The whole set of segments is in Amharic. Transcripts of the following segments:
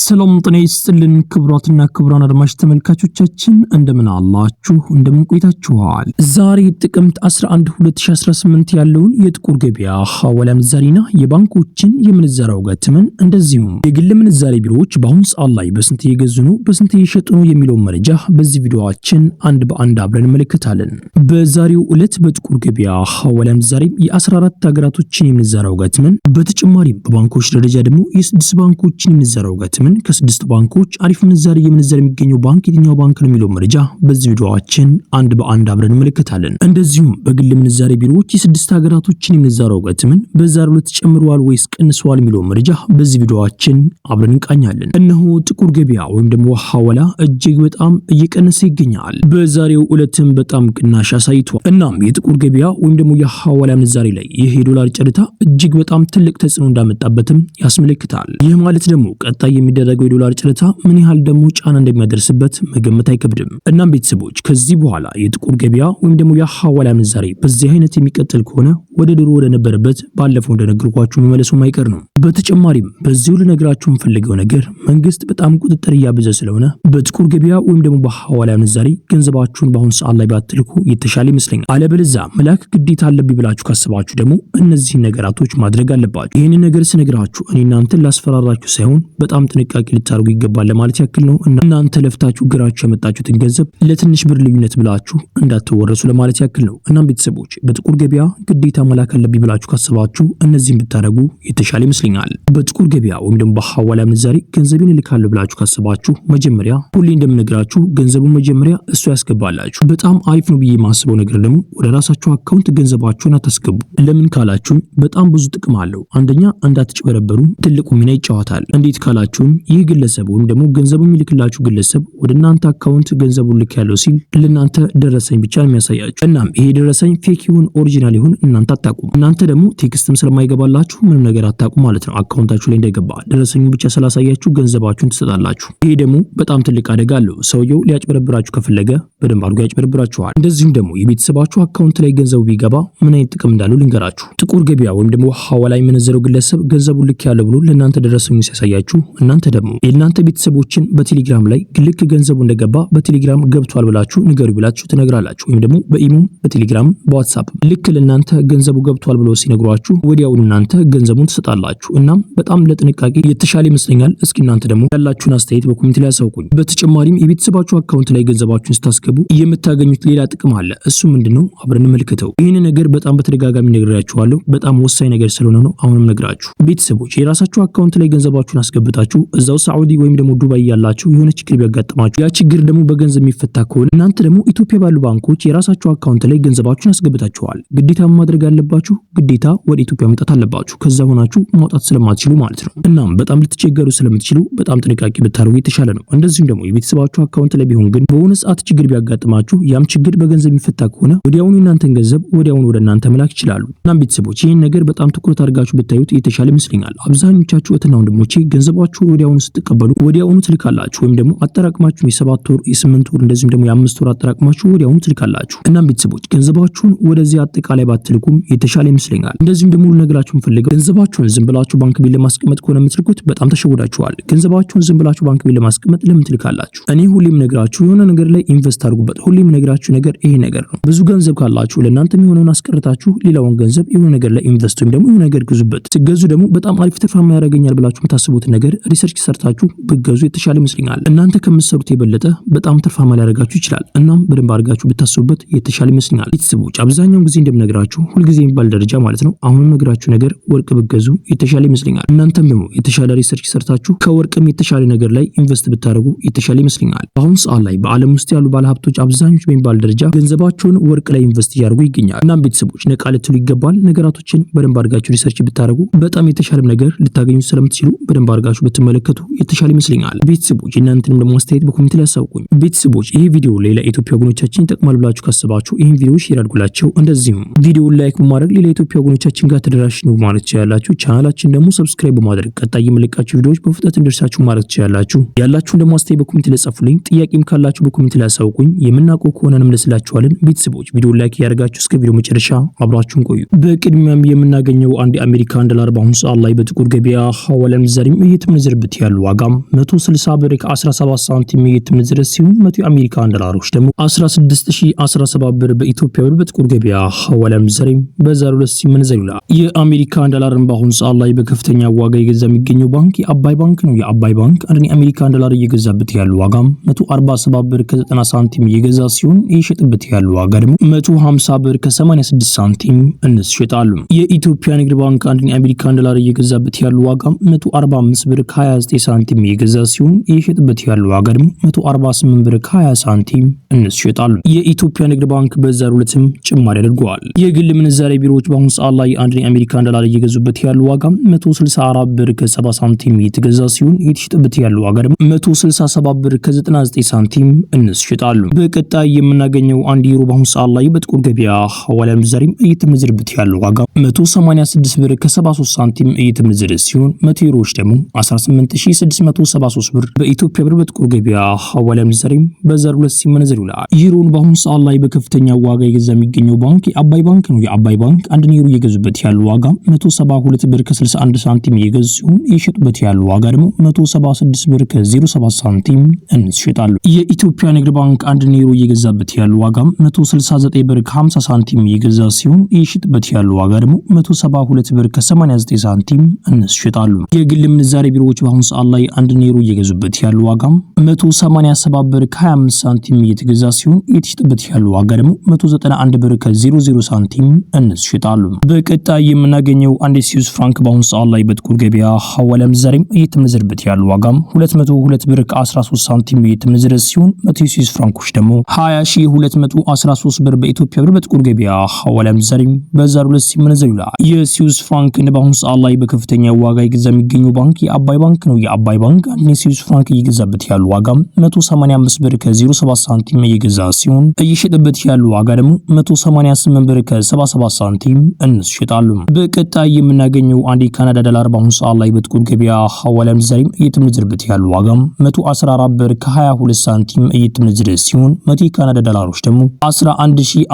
ሰላም ጤና ይስጥልን ክቡራትና ክቡራን አድማጭ ተመልካቾቻችን እንደምን አላችሁ እንደምን ቆይታችኋል። ዛሬ ጥቅምት 11 2018 ያለውን የጥቁር ገበያ ሐዋላ ምንዛሪና የባንኮችን የምንዛሪ ዋጋ ተመን እንደዚሁም የግል ምንዛሪ ቢሮዎች በአሁን ሰዓት ላይ በስንት እየገዙ ነው በስንት እየሸጡ ነው የሚለው መረጃ በዚህ ቪዲዮአችን አንድ በአንድ አብረን እንመለከታለን። በዛሬው ዕለት በጥቁር ገበያ ሐዋላ ምንዛሪ የ14 ሀገራቶችን የምንዛሪ ዋጋ ተመን በተጨማሪም በባንኮች ደረጃ ደግሞ የ6 ባንኮችን የምንዛሪ ዋጋ ተመን ከ6 ባንኮች አሪፍ ምንዛሪ የምንዛሪ የሚገኘው ባንክ የትኛው ባንክ ነው የሚለው መረጃ በዚህ ቪዲዮአችን አንድ በአንድ አብረን እንመለከታለን። እንደዚሁም በግል ምንዛሪ ቢሮዎች የ6 ሀገራቶችን የምንዛሪ ዋጋ ተመን በዛሬው ዕለት ጨምሯል ወይስ ቀንሷል የሚለው መረጃ በዚህ ቪዲዮአችን አብረን እንቃኛለን። እነሆ ጥቁር ገበያ ወይም ደግሞ ሐዋላ እጅግ በጣም እየቀነሰ ይገኛል። በዛሬው ዕለትም በጣም ቅናሽ አሳይቷል። እናም የጥቁር ገበያ ወይም ደግሞ የሐዋላ ምንዛሪ ላይ ይህ የዶላር ጨረታ እጅግ በጣም ትልቅ ተጽዕኖ እንዳመጣበትም ያስመለክታል። ይህ ማለት ደግሞ ቀጣይ የሚደረገው የዶላር ጨረታ ምን ያህል ደግሞ ጫና እንደሚያደርስበት መገመት አይከብድም። እናም ቤተሰቦች ከዚህ በኋላ የጥቁር ገበያ ወይም ደግሞ የሐዋላ ምንዛሪ በዚህ አይነት የሚቀጥል ከሆነ ወደ ድሮ ወደ ነበረበት ባለፈው እንደነገርኳችሁ መመለሱ ማይቀር ነው። በተጨማሪም በዚሁ ልነግራችሁ የምፈልገው ነገር መንግስት በጣም ቁጥጥር እያበዛ ስለሆነ በጥቁር ገበያ ወይም ደግሞ በሐዋላ ምንዛሪ ገንዘባችሁን በአሁን ሰዓት ላይ ባትልኩ የተሻለ ይመስለኛል። አለበለዚያ መላክ ግዴታ አለብኝ ብላችሁ ካሰባችሁ ደግሞ እነዚህ ነገራቶች ማድረግ አለባችሁ። ይሄንን ነገር ስነግራችሁ እኔ እናንተን ላስፈራራችሁ ሳይሆን በጣም ጥንቃቄ ልታደርጉ ይገባል ለማለት ያክል ነው። እናንተ ለፍታችሁ ግራችሁ ያመጣችሁትን ገንዘብ ለትንሽ ብር ልዩነት ብላችሁ እንዳትወረሱ ለማለት ያክል ነው። እናም ቤተሰቦች በጥቁር ገበያ ግዴታ መላክ አለብኝ ብላችሁ ካሰባችሁ እነዚህን ብታደርጉ የተሻለ ይመስለኛል። በጥቁር ገበያ ወይም ደግሞ በሐዋላ ምንዛሪ ገንዘብን እልካለሁ ብላችሁ ካሰባችሁ መጀመሪያ ሁሌ እንደምነግራችሁ ገንዘቡን መጀመሪያ እሱ ያስገባላችሁ። በጣም አሪፍ ነው ብዬ የማስበው ነገር ደግሞ ወደ ራሳችሁ አካውንት ገንዘባችሁን አታስገቡ። ለምን ካላችሁ በጣም ብዙ ጥቅም አለው። አንደኛ እንዳትጭበረበሩ ትልቁ ሚና ይጫወታል። እንዴት ካላችሁ ይህ ግለሰብ ወይም ደግሞ ገንዘቡን የሚልክላችሁ ግለሰብ ወደ እናንተ አካውንት ገንዘቡን ልክ ያለው ሲል ለእናንተ ደረሰኝ ብቻ ነው የሚያሳያችሁ። እናም ይሄ ደረሰኝ ፌክ ይሁን ኦሪጂናል ይሁን እናንተ አታውቁም። እናንተ ደግሞ ቴክስትም ስለማይገባላችሁ ምንም ነገር አታውቁም ማለት ነው። አካውንታችሁ ላይ እንዳይገባ ደረሰኙ ብቻ ስላሳያችሁ ገንዘባችሁን ትሰጣላችሁ። ይሄ ደግሞ በጣም ትልቅ አደጋ አለው። ሰውየው ሊያጭበረብራችሁ ከፈለገ በደንብ አድርጎ ያጭበረብራችኋል። እንደዚሁም ደግሞ የቤተሰባችሁ አካውንት ላይ ገንዘቡ ቢገባ ምን አይነት ጥቅም እንዳለው ልንገራችሁ። ጥቁር ገበያ ወይም ደግሞ ሐዋላ የመነዘረው ግለሰብ ገንዘቡን ልክ ያለው ብሎ ለእናንተ ደረሰኙ ሲያሳያችሁ እናንተ ደግሞ የእናንተ ቤተሰቦችን በቴሌግራም ላይ ልክ ገንዘቡ እንደገባ በቴሌግራም ገብቷል ብላችሁ ንገሩ ብላችሁ ትነግራላችሁ። ወይም ደግሞ በኢሞ በቴሌግራም በዋትስአፕ ልክ ለእናንተ ገንዘቡ ገብቷል ብሎ ሲነግሯችሁ ወዲያውኑ እናንተ ገንዘቡን ትሰጣላችሁ። እናም በጣም ለጥንቃቄ የተሻለ ይመስለኛል። እስኪ እናንተ ደግሞ ያላችሁን አስተያየት በኮሜንት ላይ አሳውቁኝ። በተጨማሪም የቤተሰባችሁ አካውንት ላይ ገንዘባችሁን ስታስገቡ የምታገኙት ሌላ ጥቅም አለ። እሱ ምንድነው? አብረን እንመልከተው። ይህን ነገር በጣም በተደጋጋሚ ነግራችኋለሁ። በጣም ወሳኝ ነገር ስለሆነ ነው አሁንም ነግራችሁ። ቤተሰቦች የራሳችሁ አካውንት ላይ ገንዘባችሁን አስገብታችሁ እዛው ሳዑዲ ወይም ደግሞ ዱባይ ያላችሁ የሆነ ችግር ቢያጋጥማችሁ ያ ችግር ደግሞ በገንዘብ የሚፈታ ከሆነ እናንተ ደግሞ ኢትዮጵያ ባሉ ባንኮች የራሳችሁ አካውንት ላይ ገንዘባችሁን አስገብታችኋል። ግዴታ ማድረግ ያለባችሁ ግዴታ ወደ ኢትዮጵያ መጣት አለባችሁ። ከዛ ሆናችሁ ማውጣት ስለማትችሉ ማለት ነው። እናም በጣም ልትቸገሩ ስለምትችሉ በጣም ጥንቃቄ ብታደርጉ የተሻለ ነው። እንደዚሁም ደግሞ የቤተሰባችሁ አካውንት ላይ ቢሆን ግን በሆነ ሰዓት ችግር ቢያጋጥማችሁ ያም ችግር በገንዘብ የሚፈታ ከሆነ ወዲያውኑ እናንተን ገንዘብ ወዲያውኑ ወደ እናንተ መላክ ይችላሉ። እናም ቤተሰቦች ይህን ነገር በጣም ትኩረት አድርጋችሁ ብታዩት የተሻለ ይመስለኛል። አብዛኞቻችሁ እህትና ወንድሞቼ ገንዘባችሁን ወዲያውኑ ስትቀበሉ ወዲያውኑ ትልካላችሁ ወይም ደግሞ አጠራቅማችሁ የ7 ወር የ8 ወር እንደዚሁም ደግሞ የ5 ወር አጠራቅማችሁ ወዲያውኑ ትልካላችሁ። እናም ቤተሰቦች ገንዘባችሁን ወደዚህ አጠቃላይ ባትልኩም የተሻለ ይመስለኛል። እንደዚሁም ደግሞ ልነግራችሁ ፈልገው ገንዘባችሁን ዝም ብላችሁ ባንክ ቤት ለማስቀመጥ ከሆነ የምትልኩት በጣም ተሸውዳችኋል። ገንዘባችሁን ዝም ብላችሁ ባንክ ቤት ለማስቀመጥ ለምን ትልካላችሁ? እኔ ሁሌም ነግራችሁ የሆነ ነገር ላይ ኢንቨስት አድርጉበት። ሁሌም ነግራችሁ ነገር ይሄ ነገር ነው። ብዙ ገንዘብ ካላችሁ ለእናንተ የሚሆነውን አስቀርታችሁ ሌላውን ገንዘብ የሆነ ነገር ላይ ኢንቨስት ወይም ደግሞ የሆነ ነገር ግዙበት። ሲገዙ ደግሞ በጣም አሪፍ ትርፋማ ያደርገኛል ብላችሁ የምታስቡትን ነገር ሪሰርች ሰርታችሁ ብትገዙ የተሻለ ይመስለኛል። እናንተ ከምትሰሩት የበለጠ በጣም ትርፋማ ሊያደርጋችሁ ይችላል። እናም በደንብ አድርጋችሁ ብታስቡበት የተሻለ ይመስለኛል። ቤተሰቦች አብዛኛውን ጊዜ እንደምነግራችሁ ሁልጊዜ የሚባል ደረጃ ማለት ነው አሁንም ነግራችሁ ነገር ወርቅ ብትገዙ የተሻለ ይመስለኛል። እናንተም ደግሞ የተሻለ ሪሰርች ሰርታችሁ ከወርቅም የተሻለ ነገር ላይ ኢንቨስት ብታደርጉ የተሻለ ይመስለኛል። በአሁኑ ሰዓት ላይ በዓለም ውስጥ ያሉ ባለሀብቶች አብዛኞቹ በሚባል ደረጃ ገንዘባቸውን ወርቅ ላይ ኢንቨስት እያደረጉ ይገኛል። እናም ቤተሰቦች ነቃ ልትሉ ይገባል። ነገራቶችን በደንብ አድርጋችሁ ሪሰርች ብታደርጉ በጣም የተሻለ ነገር ልታገኙ ስለምትችሉ በደንብ አድርጋችሁ ብትመለከቱ የተሻለ ይመስለኛል። ቤተሰቦች እናንተንም ደግሞ አስተያየት በኮሜንት ላይ አሳውቁኝ። ቤተሰቦች ይሄ ቪዲዮ ሌላ ኢትዮጵያ ወገኖቻችን ይጠቅማል ብላችሁ ካሰባችሁ ይሄን ቪዲዮ ሼር አድርጉላቸው። እንደዚሁም ቪዲዮውን ላይክ በማድረግ ሌላ ኢትዮጵያ ወገኖቻችን ጋር ተደራሽ ነው ማለት ትችላላችሁ። ቻናላችን ደግሞ ሰብስክራይብ በማድረግ ቀጣይ የምለቃችሁ ቪዲዮዎች በፍጥነት እንዲደርሳችሁ ማለት ትችላላችሁ። ያላችሁን ደግሞ አስተያየት በኮሜንት ላይ ጻፉልኝ። ጥያቄም ካላችሁ በኮሜንት ላይ አሳውቁኝ። የምናውቀው ከሆነ እንመልስላችኋለን። ቤተሰቦች ቪዲዮውን ላይክ ያደርጋችሁ እስከ ቪዲዮ መጨረሻ አብራችሁን ቆዩ። በቅድሚያም የምናገኘው አንድ የአሜሪካን ዶላር በአሁኑ ሰዓት ላይ በጥቁር ገበያ ሐዋላ ምንዛሪ እየተመነዘረበት ያለው ዋጋም 160 ብር ከ17 ሳንቲም እየተመነዘረ ሲሆን 100 የአሜሪካን ዶላሮች ደግሞ 16017 ብር በኢትዮጵያ ብር በጥቁር ገበያ ሐዋላ ምንዛሬም በዛሬው ዕለት ሲመነዘር ይውላል። የአሜሪካን ዶላርን በአሁኑ ሰዓት ላይ በከፍተኛ ዋጋ እየገዛ የሚገኘው ባንክ የአባይ ባንክ ነው። የአባይ ባንክ አንድ የአሜሪካን ዶላር እየገዛበት ያለው ዋጋም 147 ብር ከ90 ሳንቲም እየገዛ ሲሆን እየሸጠበት ያለው ዋጋ ደግሞ 150 ብር ከ86 ሳንቲም እንሽጣሉ። የኢትዮጵያ ንግድ ባንክ አንድ የአሜሪካን ዶላር እየገዛበት ያለው ዋጋም 145 ብር ከ29 ሳንቲም እየገዛ ሲሆን እየሸጠበት ያለው ዋጋ ደግሞ 148 ብር ከ20 ሳንቲም እንሽጣሉ። የኢትዮጵያ ንግድ ባንክ በዛሬው ዕለትም ጭማሪ አድርጓል። የግል ምንዛሬ ቢሮዎች በአሁኑ ሰዓት ላይ አንድ የአሜሪካን ዶላር እየገዙበት ያለው ዋጋ 164 ብር ከ70 ሳንቲም እየተገዛ ሲሆን እየተሸጠበት ያለው ዋጋ ደግሞ 167 ብር ከ99 ሳንቲም እንሽጣሉ። በቀጣይ የምናገኘው አንድ ዩሮ በአሁኑ ሰዓት ላይ በጥቁር ገበያ ሐዋላ ምንዛሬም እየተመነዘረበት ያለው ዋጋ 186 ብር ከ73 ሳንቲም እየተመነዘረ ሲሆን 100 ዩሮዎች ደግሞ 18673 ብር በኢትዮጵያ ብር በጥቁር ገበያ ሐዋላ ምንዛሬም በዛሬው ዕለት ሲመነዘር ይውላል። ዩሮን በአሁኑ ሰዓት ላይ በከፍተኛ ዋጋ እየገዛ የሚገኘው ባንክ የአባይ ባንክ ነው። የአባይ ባንክ አንድ ዩሮ እየገዙበት ያለው ዋጋ 172 ብር ከ61 ሳንቲም እየገዙ ሲሆን እየሸጡበት ያለው ዋጋ ደግሞ 176 ብር ከ07 ሳንቲም እንሽጣሉ። የኢትዮጵያ ንግድ ባንክ አንድ ዩሮ እየገዛበት ያለው ዋጋ 169 ብር ከ50 ሳንቲም እየገዛ ሲሆን እየሸጡበት ያለው ዋጋ ደግሞ 172 ብር ከ89 ሳንቲም እንሽጣሉ። የግል ምንዛሬ ቢሮዎች በአሁኑ ሰዓት ላይ አንድ ዩሮ እየገዙበት ያለው ዋጋ 187 ብር ከ25 ሳንቲም እየተገዛ ሲሆን እየተሸጠበት ያለው ዋጋ ደግሞ 191 ብር ከ00 ሳንቲም እንሽጣሉ። በቀጣይ የምናገኘው አንድ ስዊስ ፍራንክ በአሁኑ ሰዓት ላይ በጥቁር ገበያ ሐዋላ ምንዛሬም እየተመነዘረበት ያለው ዋጋም 202 ብር ከ13 ሳንቲም እየተመነዘረ ሲሆን 100 ስዊስ ፍራንኮች ደግሞ 20213 ብር በኢትዮጵያ ብር በጥቁር ገበያ ሐዋላ ምንዛሬም በዛሬው ዕለት ሲመነዘር ይውላል። የስዊስ ፍራንክ በአሁኑ ሰዓት ላይ በከፍተኛ ዋጋ እየገዛ የሚገኘው ባንክ የአባይ ባንክ ነው። የአባይ ባንክ አንድ ስዊስ ፍራንክ እየገዛበት ያለው ዋጋ 185 ብር ከ07 ሳንቲም እየገዛ ሲሆን እየሸጠበት ያለው ዋጋ ደግሞ 188 ብር ከ77 ሳንቲም እንሽጣሉ። በቀጣይ የምናገኘው አንድ የካናዳ ዶላር በአሁኑ ሰዓት ላይ በጥቁር ገበያ ሐዋላ ምንዛሬም እየተመነዘረበት ያለው ዋጋ 114 ብር ከ22 ሳንቲም እየተመነዘረ ሲሆን 100 የካናዳ ዶላሮች ደግሞ 11422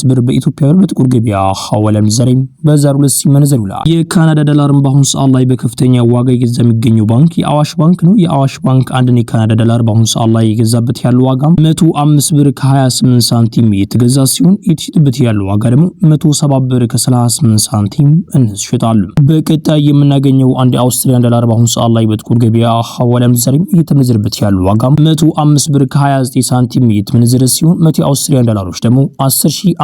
ብር በኢትዮጵያ ብር በጥቁር ገበያ ሐዋላ ምንዛሬም በዛሬው ዕለት ሲመነዘር ይውላል። የካናዳ ዶላርን በአሁኑ ሰዓት ላይ በከፍተኛ ዋጋ እየገዛ የሚገኘው ባንክ የአዋሽ ባንክ ነው። የአዋሽ ባንክ አንድ የካናዳ ዶላር በአሁኑ ሰዓት ላይ እየገዛበት ያለው ዋጋ 105 ብር ከ28 ሳንቲም እየተገዛ ሲሆን እየተሸጠበት ያለው ዋጋ ደግሞ 107 ብር ከ38 ሳንቲም እንሽጣሉ። በቀጣይ የምናገኘው አንድ አውስትራሊያን ዶላር በአሁኑ ሰዓት ላይ በጥቁር ገበያ ሐዋላ ምንዛሬም እየተመነዘረበት ያለው ዋጋ 105 ብር ከ29 ሳንቲም እየተመነዘረ ሲሆን 100 አውስትራሊያን ዶላሮች ደግሞ 10529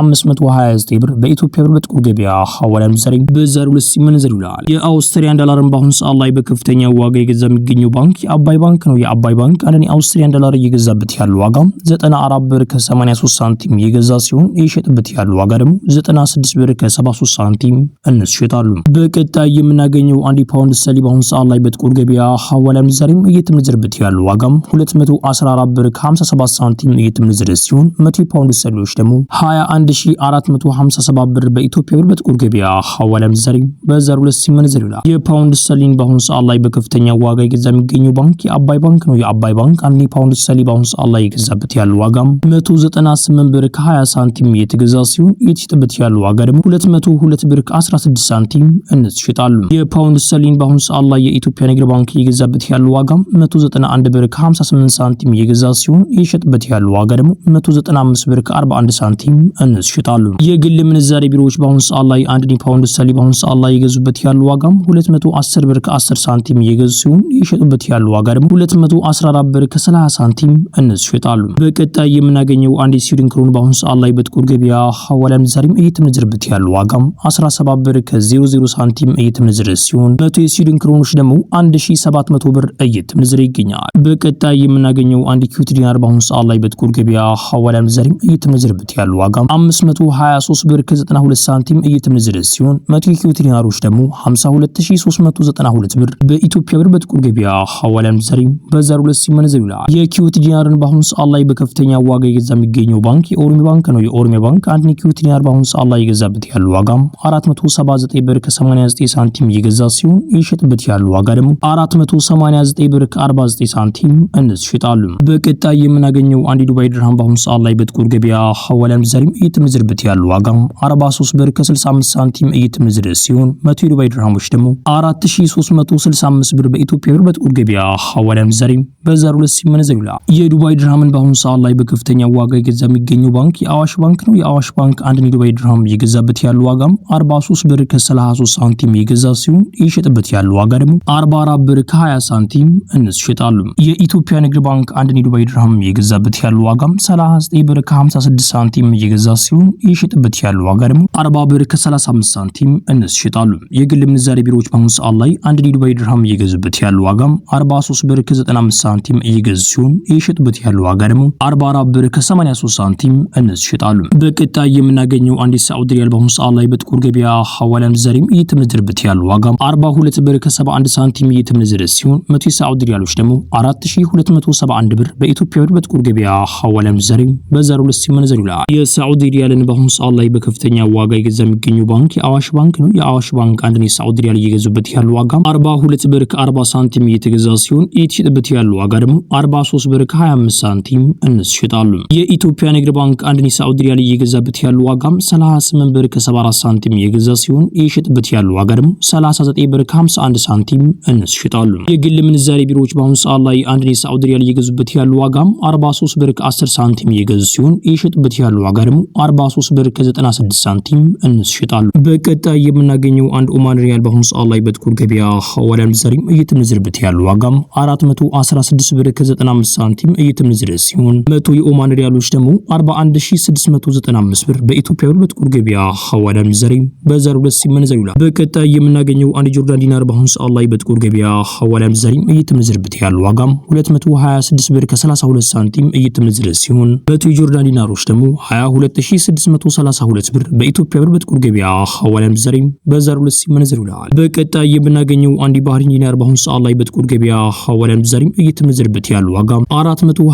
ብር በኢትዮጵያ ብር በጥቁር ገበያ ሐዋላ ምንዛሬም በዛሬው ዕለት ሲመነዘር ይውላል። የአውስትራሊያን ዶላርን በአሁኑ ሰዓት ላይ በከፍተኛ ዋጋ እየገዛ የሚገኘው ባንክ የአባይ ባንክ ነው። የአባይ ባንክ አንድ የአውስትራሊያን ዶላር እየገዛበት ያለው ዋጋ 94 ብር ከ83 ሳንቲም እየገዛ ሲሆን እየሸጠበት ያለው ዋጋ ደግሞ 96 ብር ከ73 ሳንቲም እንሽጣሉ። በቀጣይ የምናገኘው አንድ ፓውንድ ስተርሊንግ በአሁኑ ሰዓት ላይ በጥቁር ገበያ ሐዋላ ምንዛሬም እየተመነዘረበት ያለው ዋጋም 214 ብር ከ57 ሳንቲም እየተመነዘረ ሲሆን 100 ፓውንድ ስተርሊንጎች ደግሞ 21457 ብር በኢትዮጵያ ብር በጥቁር ገበያ ሐዋላ ምንዛሬም በዛሬው ዕለት ሲመነዘር ይውላል። የፓውንድ ስተርሊንግ በአሁኑ ሰዓት ላይ በከፍተኛ ዋጋ እየገዛ የሚገኘው ባንክ የአባይ ባንክ ነው። የአባይ ባንክ አንድ ፓውንድ ስተርሊንግ በአሁኑ ሰዓት ላይ እየገዛበት ያለው ዋጋም 198 ብር ከ20 ሳንቲም እየተገዛ ሲሆን እየተሸጠበት ያለው ዋጋ ደግሞ 202 ብር ከ16 ሳንቲም እንሽጣሉ። የፓውንድ ስተርሊንግ በአሁኑ ሰዓት ላይ የኢትዮጵያ ንግድ ባንክ እየገዛበት ያለው ዋጋ 191 ብር ከ58 ሳንቲም እየገዛ ሲሆን እየሸጠበት ያለው ዋጋ ደግሞ 195 ብር ከ41 ሳንቲም እንሽጣሉ። የግል ምንዛሬ ቢሮዎች በአሁኑ ሰዓት ላይ አንድ ፓውንድ ስተርሊንግ በአሁኑ ሰዓት ላይ እየገዙበት ያለው ዋጋ 210 ብር ከ10 ሳንቲም እየገዙ ሲሆን እየሸጡበት ያለው ዋጋ ደግሞ 214 ብር ከ30 ሳንቲም እንሽጣሉ። በቀጣይ የምናገኘው አንድ የስዊድን ክሮን በአሁኑ ሰዓት ላይ በጥቁር ገበያ ሐዋላ ምንዛሬም እየተመነዘረበት ያለው ዋጋ 17 ብር ከ00 ሳንቲም እየተመነዘረ ሲሆን 100 የስዊድን ክሮኖች ደግሞ 1700 ብር እየተመነዘረ ይገኛል። በቀጣይ የምናገኘው አንድ ኩዌት ዲናር በአሁኑ ሰዓት ላይ በጥቁር ገበያ ሐዋላ ምንዛሬም እየተመነዘረበት ያለው ዋጋ 523 ብር ከ92 ሳንቲም እየተመነዘረ ሲሆን 100 የኩዌት ዲናሮች ደግሞ 52392 ብር በኢትዮጵያ ብር በጥቁር ገበያ ሐዋላ ምንዛሬም በዛሬው ዕለት ሲመነዘር ይውላል። የኩዌት ዲናርን በአሁኑ ሰዓት ላይ በከፍተኛ ዋጋ እየገዛ የሚገኘው ባንክ የኦሮሚያ ባንክ ነው። የኦሮሚያ ባንክ አንድ ኩዌት ዲናር በአሁኑ ሰዓት ላይ እየገዛበት ያለው ዋጋ 479 ብር ከ89 ሳንቲም እየገዛ ሲሆን እየሸጠበት ያለው ዋጋ ደግሞ 489 ብር ከ49 ሳንቲም እንሽጣሉ። በቀጣይ የምናገኘው አንድ ዱባይ ድርሃም በአሁኑ ሰዓት ላይ በጥቁር ገበያ ሐዋላ ምንዛሬም እየተመነዘረበት ያለው ዋጋ 43 ብር ከ65 ሳንቲም እየተመነዘረ ሲሆን 100 የዱባይ ድርሃሞች ደግሞ 4360 65 ብር በኢትዮጵያ ብር በጥቁር ገበያ ሐዋላ ምንዛሬ በዛሬው ዕለት ሲመነዘር ይውላል። የዱባይ ድርሃምን በአሁኑ ሰዓት ላይ በከፍተኛ ዋጋ የገዛ የሚገኘው ባንክ የአዋሽ ባንክ ነው። የአዋሽ ባንክ አንድ የዱባይ ድርሃም እየገዛበት ያለው ዋጋም 43 ብር ከ33 ሳንቲም እየገዛ ሲሆን እየሸጠበት ያለው ዋጋ ደግሞ 44 ብር ከ20 ሳንቲም ይሸጣሉ። የኢትዮጵያ ንግድ ባንክ አንድ የዱባይ ድርሃም እየገዛበት ያለው ዋጋም 39 ብር ከ56 ሳንቲም እየገዛ ሲሆን እየሸጠበት ያለው ዋጋ ደግሞ 40 ብር ከ35 ሳንቲም ይሸጣሉ። የግል ምንዛሬ ቢሮዎች በአሁኑ ሰዓት ላይ አንድ የዱባይ ድርሃም እየገዙበት ያለው ዋጋም 43 ብር ከ95 ሳንቲም እየገዙ ሲሆን እየሸጡበት ያለው ዋጋ ደግሞ 44 ብር ከ83 ሳንቲም ይሸጣሉ። በቀጣይ የምናገኘው አንድ የሳዑዲ ሪያል በአሁኑ ሰዓት ላይ በጥቁር ገበያ ሐዋላ ምንዛሬም እየተመነዘረበት ያለው ዋጋም 42 ብር ከ71 ሳንቲም እየተመነዘረ ሲሆን 100 የሳዑዲ ሪያሎች ደግሞ 4271 ብር በኢትዮጵያ ብር በጥቁር ገበያ ሐዋላ ምንዛሬም በዛሬው ዕለት ሲመነዘር ይውላል። የሳዑዲ ሪያልን በአሁኑ ሰዓት ላይ በከፍተኛ ዋጋ የገዛ የሚገኘው ባንክ የአዋሽ ባንክ ነው። የአዋሽ ባንክ አንድ የሳዑዲ ሪያል እየገዙበት ያለው ዋጋ 42 ብር ከ40 ሳንቲም እየተገዛ ሲሆን እየተሸጠበት ያለው ዋጋ ደግሞ 43 ብር ከ25 ሳንቲም ይሸጣሉ። የኢትዮጵያ ንግድ ባንክ አንድ የሳዑዲ ሪያል እየገዛበት ያለው ዋጋም 38 ብር ከ74 ሳንቲም እየገዛ ሲሆን እየሸጠበት ያለው ዋጋ ደግሞ 39 ብር ከ51 ሳንቲም ይሸጣሉ። የግል ምንዛሬ ቢሮዎች በአሁኑ ሰዓት ላይ አንድ የሳዑዲ ሪያል እየገዙበት ያለው ዋጋም 43 ብር ከ10 ሳንቲም እየገዙ ሲሆን እየሸጡበት ያለው ዋጋ ደግሞ 43 ብር ከ96 ሳንቲም ይሸጣሉ። በቀጣይ የምናገኘው አንድ ኦማን ሪያል በአሁኑ ሰዓት ላይ በጥቁር ገበያ ሐዋላ ምንዛሬም እየተመነዘረበት ያለው ዋጋም 416 ብር ከ95 ሳንቲም እየተመነዘረ ሲሆን 100 የኦማን ሪያሎች ደግሞ 41695 ብር በኢትዮጵያ ብር በጥቁር ገበያ ሐዋላ ምንዛሬም በዛሬው ዕለት ሲመነዘር ይውላል። በቀጣይ የምናገኘው አንድ ጆርዳን ዲናር በአሁኑ ሰዓት ላይ በጥቁር ገበያ ሐዋላ ምንዛሬም እየተመነዘረበት ያለው ዋጋም 226 ብር ከ32 ሳንቲም እየተመነዘረ ሲሆን 100 የጆርዳን ዲናሮች ደግሞ 22632 ብር በኢትዮጵያ ብር በጥቁር ገበያ ሐዋላ ምንዛሬም በዛሬው ዕለት ሲመነዘር ይውላል። በቀጣይ የምናገኘው አንድ ባህሪን ዲናር በአሁኑ ሰዓት ላይ በጥቁር ገበያ ሐዋላ ምንዛሬም እየተመነዘረበት ያለው ዋጋም 425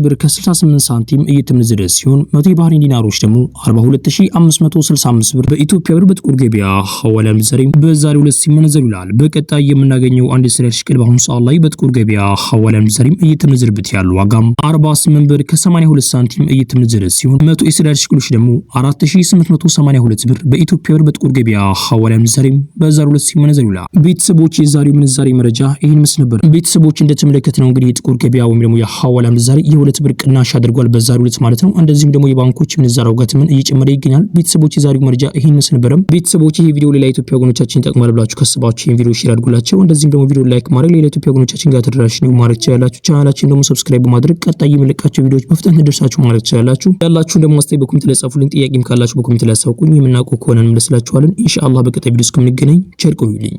ብር ከ68 ሳንቲም እየተመነዘረ ሲሆን 100 የባህሪን ዲናሮች ደግሞ 42565 ብር በኢትዮጵያ ብር በጥቁር ገበያ ሐዋላ ምንዛሬም በዛሬው ዕለት ሲመነዘር ይውላል። በቀጣይ የምናገኘው አንድ የእስራኤል ሽቅል በአሁኑ ሰዓት ላይ በጥቁር ገበያ ሐዋላ ምንዛሬም እየተመነዘረበት ያለው ዋጋም 48 ብር ከ82 ሳንቲም እየተመነዘረ ሲሆን 100 የእስራኤል ሽቅሎች ደግሞ 4882 ብር በኢትዮጵያ ብር በጥቁር ገበያ ሐዋላ ምንዛሬም በዛሬው ዕለት ሲመነዘር ይውላል። ቤተሰቦች የዛሬው ምንዛሬ መረጃ ይህን መስል ነበር። ቤተሰቦች እንደተመለከትነው እንግዲህ የጥቁር ገበያ ወይም ደግሞ የሐዋላ ምንዛሬ የ2 ብር ቅናሽ አድርጓል በዛሬው ዕለት ማለት ነው። እንደዚህም ደግሞ የባንኮች ምንዛሬ ዋጋትም እየጨመረ ይገኛል። ቤተሰቦች የዛሬው መረጃ ይህን መስል ነበር። ቤተሰቦች ይሄ ቪዲዮ ሌላ ኢትዮጵያ ወገኖቻችን ይጠቅማል ብላችሁ ካሰባችሁ ይሄን ቪዲዮ ሼር አድርጉላቸው። እንደዚህም ደግሞ ቪዲዮ ላይክ ማድረግ ሌላ ኢትዮጵያ ወገኖቻችን ጋር ተደራሽ ነው ማድረግ ትችላላችሁ። ቻናላችን ደግሞ ሰብስክራይብ በማድረግ ቀጣይ የምንለቃቸው ቪዲዮዎች በፍጥነት እንዲደርሳችሁ ማድረግ ትችላላችሁ። ያላችሁ ደግሞ አስተያየት በኮሜንት ላይ ጻፉልኝ። ጥያቄም ካላችሁ በኮሜንት ላይ አሳውቁኝ። የምናውቀው ከሆነ እንመልስላችኋለን ኢንሻአላህ። በቀጣይ ቪዲዮ እስከምንገናኝ ቸር ቆዩልኝ።